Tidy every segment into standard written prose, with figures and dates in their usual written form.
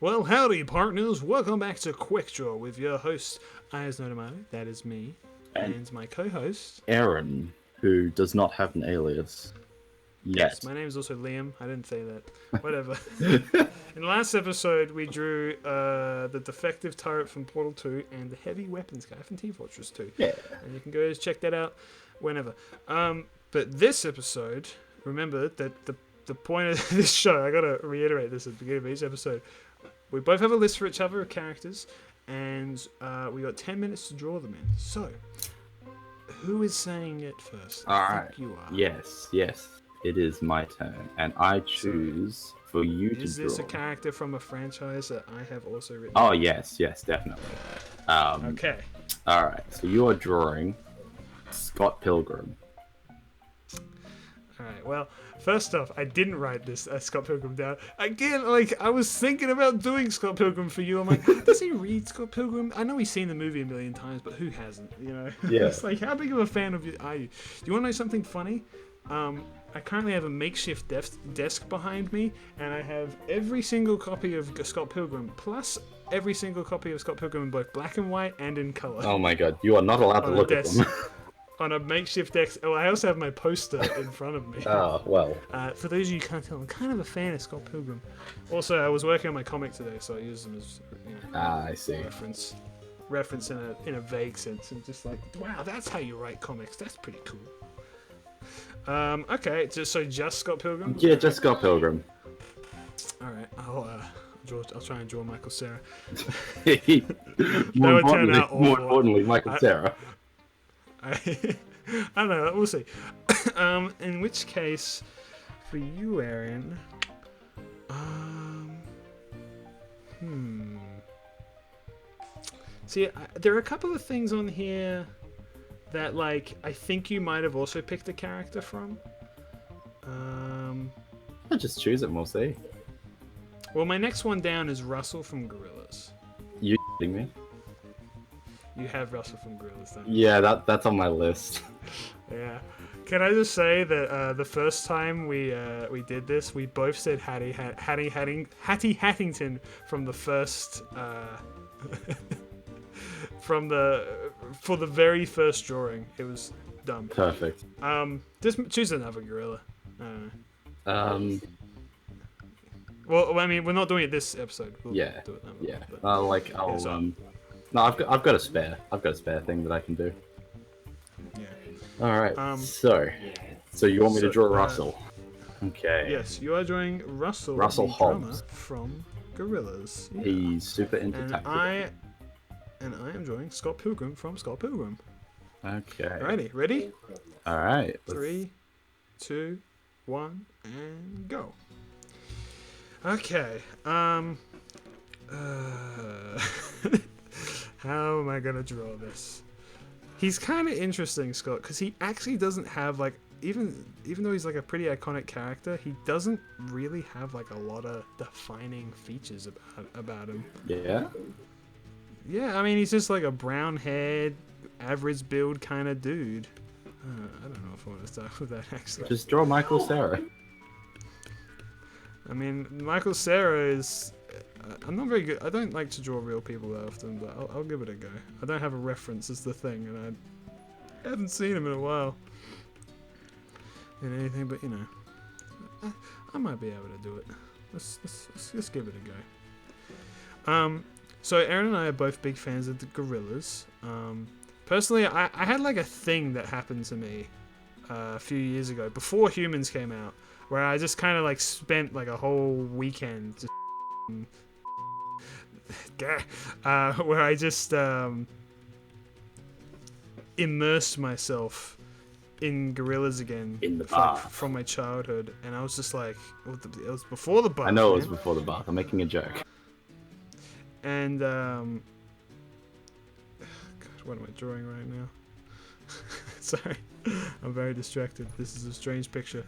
Well, howdy, partners. Welcome back to Quick Draw with your host, Ihasnotomato. That is me. And And my co-host. Erren, who does not have an alias Yes, yet. my name is also Liam. I didn't say that. Whatever. In the last episode, we drew the defective turret from Portal 2 and the heavy weapons guy from Team Fortress 2. Yeah. And you can go check that out whenever. But this episode, remember that the point of this show, I gotta reiterate this at the beginning of each episode, we both have a list for each other of characters, and we got 10 minutes to draw them in. So, who is saying it first? I think you are. Yes. It is my turn, and I choose for you to draw. Is this a character from a franchise that I have also written? Oh, yes, definitely. Okay. Alright, so you are drawing Scott Pilgrim. Alright, well, first off, I didn't write this Scott Pilgrim down. Again, I was thinking about doing Scott Pilgrim for you. I'm like, does he read Scott Pilgrim? I know he's seen the movie a million times, but who hasn't, you know? Yeah. It's like, how big of a fan of you are you? Do you want to know something funny? I currently have a makeshift desk behind me, and I have every single copy of Scott Pilgrim, plus every single copy of Scott Pilgrim in both black and white and in color. Oh my god, you are not allowed to look at them. On a makeshift desk. Oh, I also have my poster in front of me. Oh, well. For those of you who can't tell, I'm kind of a fan of Scott Pilgrim. Also, I was working on my comic today, so I used them as I see. reference in a vague sense, and just like, wow, that's how you write comics. That's pretty cool. Okay, so just Scott Pilgrim. Yeah, just Scott Pilgrim. All right, I'll try and draw Michael Cera. More would turn out awful. importantly, Michael Cera. I don't know. We'll see. In which case, for you, Erren. See, there are a couple of things on here that, like, I think you might have also picked a character from. I'll just choose it and we'll see. Well, my next one down is Russell from Gorillaz. You kidding me? You have Russell from Gorillaz, don't Yeah, that's on my list. Yeah. Can I just say that the first time we did this, we both said Hattie Hattington from the first for the very first drawing. It was dumb. Perfect. Just choose another gorilla. Well, I mean, we're not doing it this episode. We'll do it another one, but- No, I've got a spare. I've got a spare thing that I can do. Yeah. All right. So you want me to draw Russell? Okay. Yes, you are drawing Russell. Russell the Hobbs. drummer from Gorillaz. Yeah. He's super into And tactical. I am drawing Scott Pilgrim from Scott Pilgrim. Okay. Alrighty, ready? All right. 3, 2, 1, and go. Okay. How am I gonna draw this? He's kind of interesting, Scott, because he actually doesn't have, like, even though he's like a pretty iconic character, he doesn't really have like a lot of defining features about him. Yeah. Yeah, I mean, he's just like a brown-haired, average build kind of dude. I don't know if I want to start with that, actually. Just draw Michael Cera. I mean, Michael Cera is... I'm not very good. I don't like to draw real people that often, but I'll give it a go. I don't have a reference as the thing, and I haven't seen him in a while. In anything, but, you know. I might be able to do it. Let's give it a go. So Erren and I are both big fans of the Gorillaz. Personally, I had like a thing that happened to me a few years ago, before Humans came out, where I just kind of like spent like a whole weekend just where I just immersed myself in Gorillaz again In the bath. from my childhood, and I was just like, it was before the bath. I know it was man. before the bath. I'm making a joke. And God, what am I drawing right now? Sorry, I'm very distracted. This is a strange picture.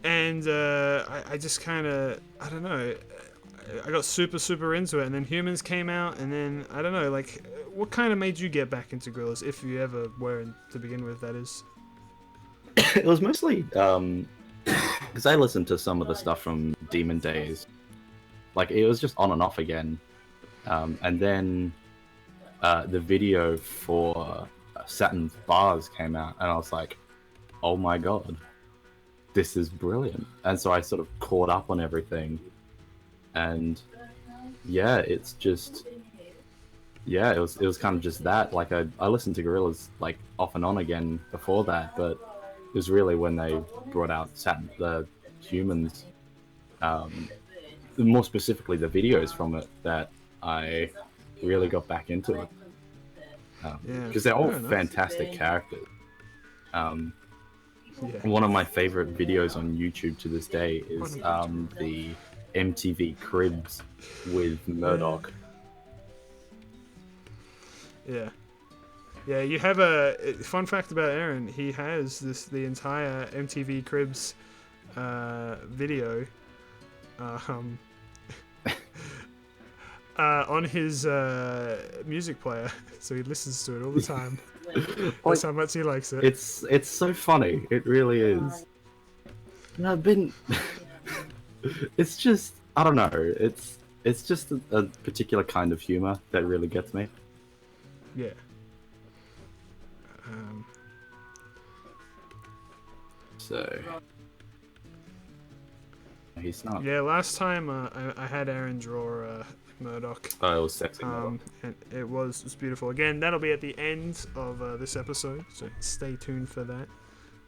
And I just kind of, I don't know, I got super into it, and then Humans came out, and then, I don't know, like, what kind of made you get back into Gorillaz, if you ever were to begin with, that is? It was mostly because I listened to some of the stuff from Demon Days. Like, it was just on and off again. And then the video for Saturn's Bars came out, and I was like, oh my god, this is brilliant. And so I sort of caught up on everything. And yeah, it's just... Yeah, it was kind of just that. Like, I listened to Gorillaz, like, off and on again before that, but it was really when they brought out the Humans, more specifically the videos from it, that I really got back into it. Because they're all fantastic characters. One of my favorite videos on YouTube to this day is the MTV Cribs with Murdoch. Yeah, you have a fun fact about Erren. He has the entire MTV Cribs video on his music player, so he listens to it all the time. That's how much he likes it. It's so funny. It really is. And I've been. It's just, I don't know. It's just a particular kind of humor that really gets me. Yeah. So he's not. Yeah, last time I had Erren draw Murdoch. Oh, it was sexy. And it was beautiful. Again, that'll be at the end of this episode, so stay tuned for that.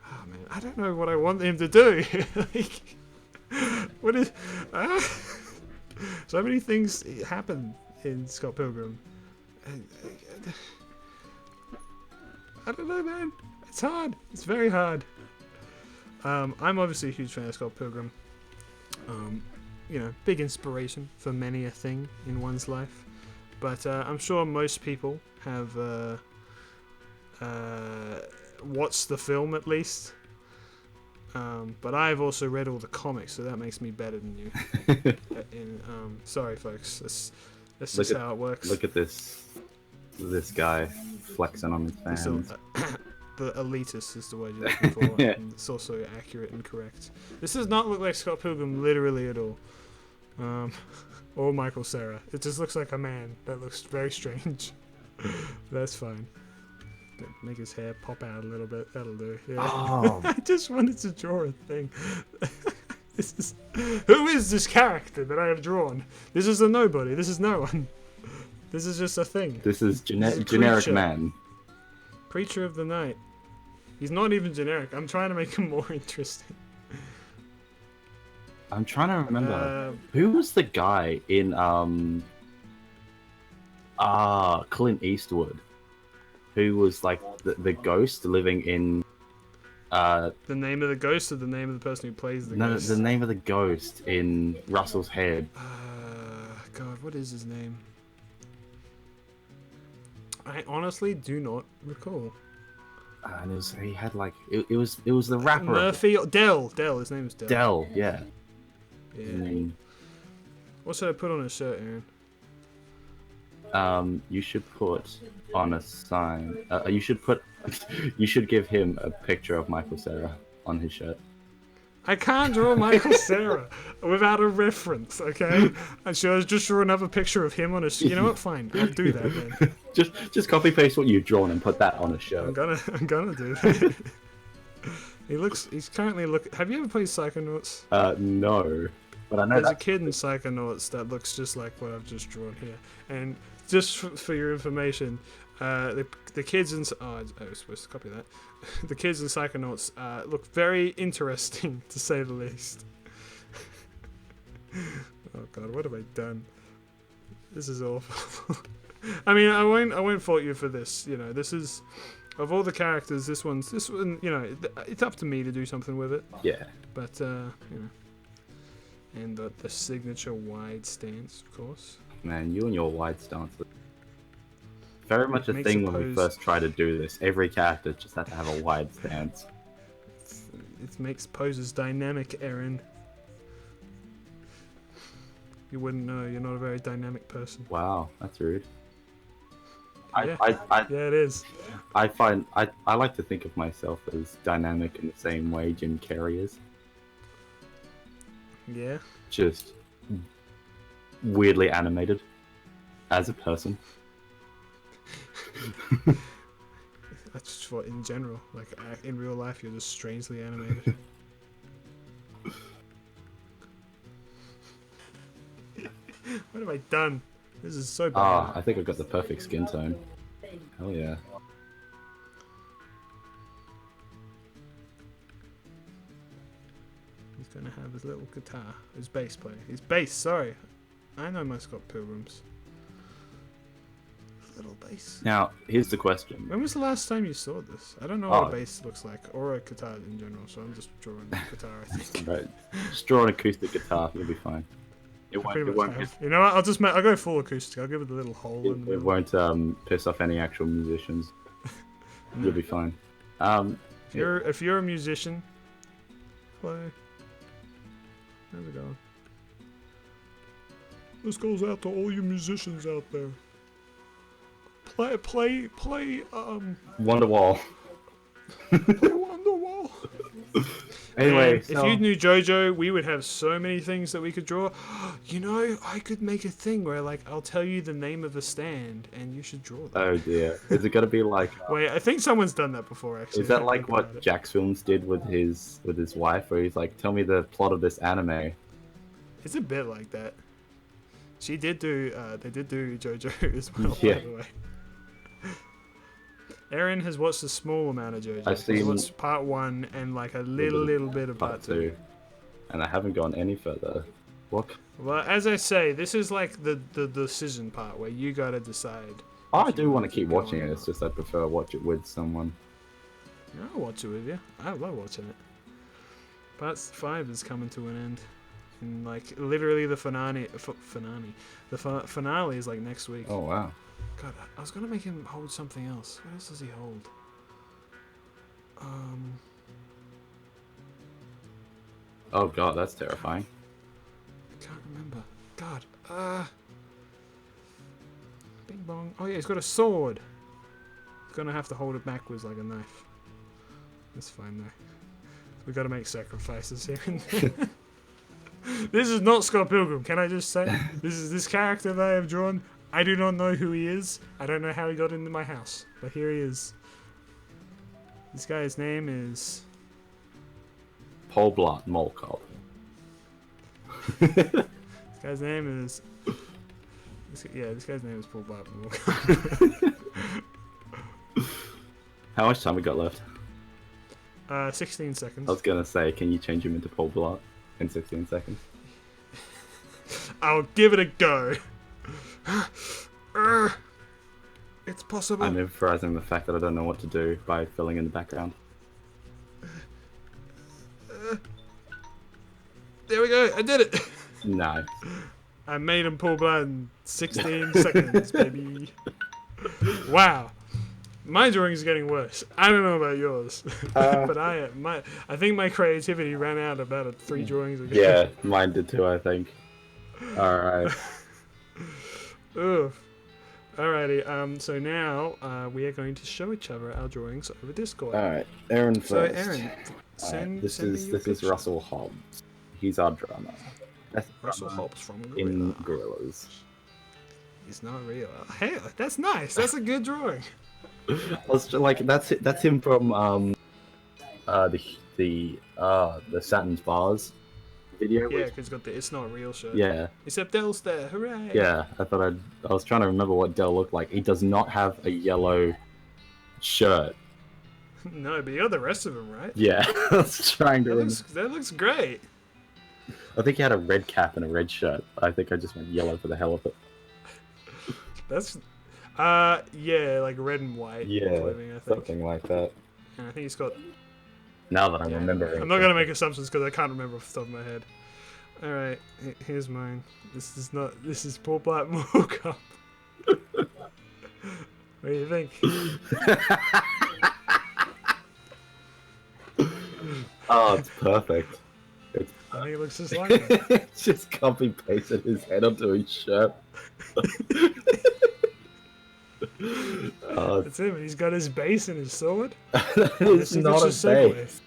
Oh man, I don't know what I want him to do. Like, what is? So many things happen in Scott Pilgrim. I don't know, man. It's hard. It's very hard. I'm obviously a huge fan of Scott Pilgrim. You know, big inspiration for many a thing in one's life. But I'm sure most people have watched the film at least. But I've also read all the comics, so that makes me better than you. Sorry, folks. That's just how it works. Look at this guy flexing on his fans. The elitist is the word you're looking for. Yeah. And it's also accurate and correct. This does not look like Scott Pilgrim literally at all. Or Michael Cera. It just looks like a man that looks very strange. That's fine. Make his hair pop out a little bit. That'll do. Yeah. Oh. I just wanted to draw a thing. Who is this character that I have drawn? This is a nobody. This is no one. This is just a thing. This is generic man. Preacher of the Night. He's not even generic. I'm trying to make him more interesting. I'm trying to remember. Who was the guy in Clint Eastwood? Who was like the ghost living in the name of the ghost or the name of the person who plays the ghost? No, the name of the ghost in Russell's head. God, what is his name? I honestly do not recall. And he had like it was the rapper Murphy. Dell. His name is Dell. Dell, yeah. Yeah. What should I put on his shirt, Aaron? You should put on a sign. You should give him a picture of Michael Cera on his shirt. I can't draw Michael Cera without a reference, okay? And should I just draw another picture of him on a shirt? You know what? Fine, I'll do that then. Just copy paste what you've drawn and put that on a shirt. I'm gonna do that. He's currently Have you ever played Psychonauts? No. But I know there's a kid in Psychonauts that looks just like what I've just drawn here. And just for your information, the kids in I was supposed to copy that. The kids in Psychonauts look very interesting, to say the least. Oh god, what have I done? This is awful. I mean, I won't fault you for this. You know, this is, of all the characters, this one. You know, it's up to me to do something with it. Yeah. But you know, and the signature wide stance, of course. Man, you and your wide stance. Very much a thing when we first tried to do this. Every character just had to have a wide stance. It makes poses dynamic, Erren. You wouldn't know. You're not a very dynamic person. Wow, that's rude. Yeah, it is. I like to think of myself as dynamic in the same way Jim Carrey is. Yeah. Just weirdly animated as a person. That's just what in general. Like in real life, you're just strangely animated. What have I done? This is so bad. Ah, I think I've got the perfect skin tone. Hell yeah. He's gonna have his little guitar, his bass player. His bass, sorry. I know most got Pilgrims. Little bass. Now, here's the question. When was the last time you saw this? I don't know what a bass looks like, or a guitar in general, so I'm just drawing a guitar, I think. Right. Just draw an acoustic guitar, you'll be fine. It won't You know what? I'll go full acoustic. I'll give it a little hole in the middle. it won't piss off any actual musicians. No. You'll be fine. If you're a musician, play. How's it going? This goes out to all you musicians out there. Play Wonderwall. Wonderwall. Anyway, if you knew JoJo, we would have so many things that we could draw. You know, I could make a thing where, like, I'll tell you the name of a stand, and you should draw that. Oh dear, is it gonna be like? Wait, I think someone's done that before. Actually, Is that like what Jack's Films did with his wife, where he's like, "Tell me the plot of this anime." It's a bit like that. She did do. They did do JoJo as well. Yeah. By the way. Erren has watched a small amount of JoJo. I've seen He's watched part 1 and like a little bit of part 2. And I haven't gone any further. What? Well, as I say, this is like the decision part where you gotta decide. I do want to keep watching it. It's just I prefer watch it with someone. Yeah, I'll watch it with you. I love watching it. Part 5 is coming to an end. And like literally the finale is like next week. Oh wow. God, I was gonna make him hold something else. What else does he hold? Oh god, that's terrifying. I can't remember. God. Bing bong. Oh yeah, he's got a sword. He's gonna have to hold it backwards like a knife. That's fine though. We gotta make sacrifices here and there. This is not Scott Pilgrim, can I just say? This character that I have drawn. I do not know who he is. I don't know how he got into my house. But here he is. This guy's name is... Polblot Molkop. This guy's name is... this guy's name is Paul Blart. How much time we got left? 16 seconds. I was gonna say, can you change him into Polblot in 16 seconds? I'll give it a go. It's possible. I'm emphasizing the fact that I don't know what to do by filling in the background. There we go. I did it. No. I made him pull blood in 16 seconds, baby. Wow. My drawing is getting worse. I don't know about yours, but I think my creativity ran out about 3 drawings ago. Yeah, mine did too, I think. Alright. Oof. Alrighty, so now we are going to show each other our drawings over Discord. Alright, Erren first. So Erren, this is Russel Hobbs. He's our drummer. That's Russel Hobbs from in Gorillas. He's not real. Hey, that's nice. That's a good drawing. That's him from the Saturn's Bars video. Yeah, because he's got the "It's Not Real" shirt. Yeah. Except Dell's there. Hooray! Yeah, I was trying to remember what Dell looked like. He does not have a yellow shirt. No, but you got the rest of him, right? Yeah, I was trying to remember. That looks great. I think he had a red cap and a red shirt. I think I just went yellow for the hell of it. That's, yeah, like red and white. Yeah, clothing, I think. something like that. And I think he's got... Now that I'm remembering. I'm not going to make assumptions because I can't remember off the top of my head. Alright, here's mine. This is Paul Black Mocha. What do you think? Oh, it's perfect. I think it looks just like him. Just copy pasted his head onto his shirt. That's him, and he's got his bass and his sword. That is not a bass.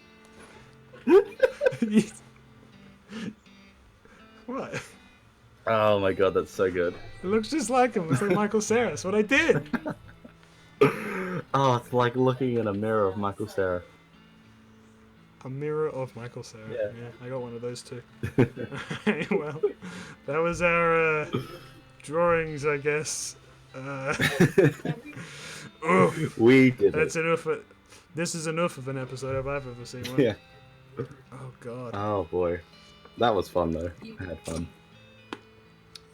What? Oh my god, that's so good. It looks just like him. It's like Michael Cera. That's what I did. Oh, it's like looking in a mirror of Michael Cera. A mirror of Michael Cera. Yeah. I got one of those too. Well, that was our drawings, I guess. We did That's it. enough. This is enough of an episode if I've ever seen one. Yeah. Oh god. Oh boy. That was fun though. I had fun.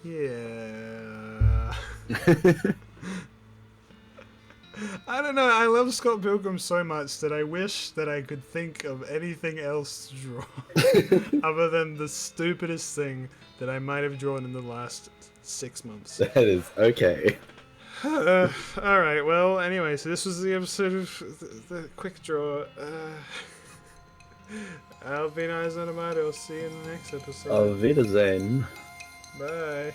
Yeah. I don't know. I love Scott Pilgrim so much that I wish that I could think of anything else to draw other than the stupidest thing that I might have drawn in the last 6 months. That is okay. Alright, well, anyway, so this was the episode of the quick draw. I've been Ihasnotomato. I'll see you in the next episode. Auf Wiedersehen. Bye.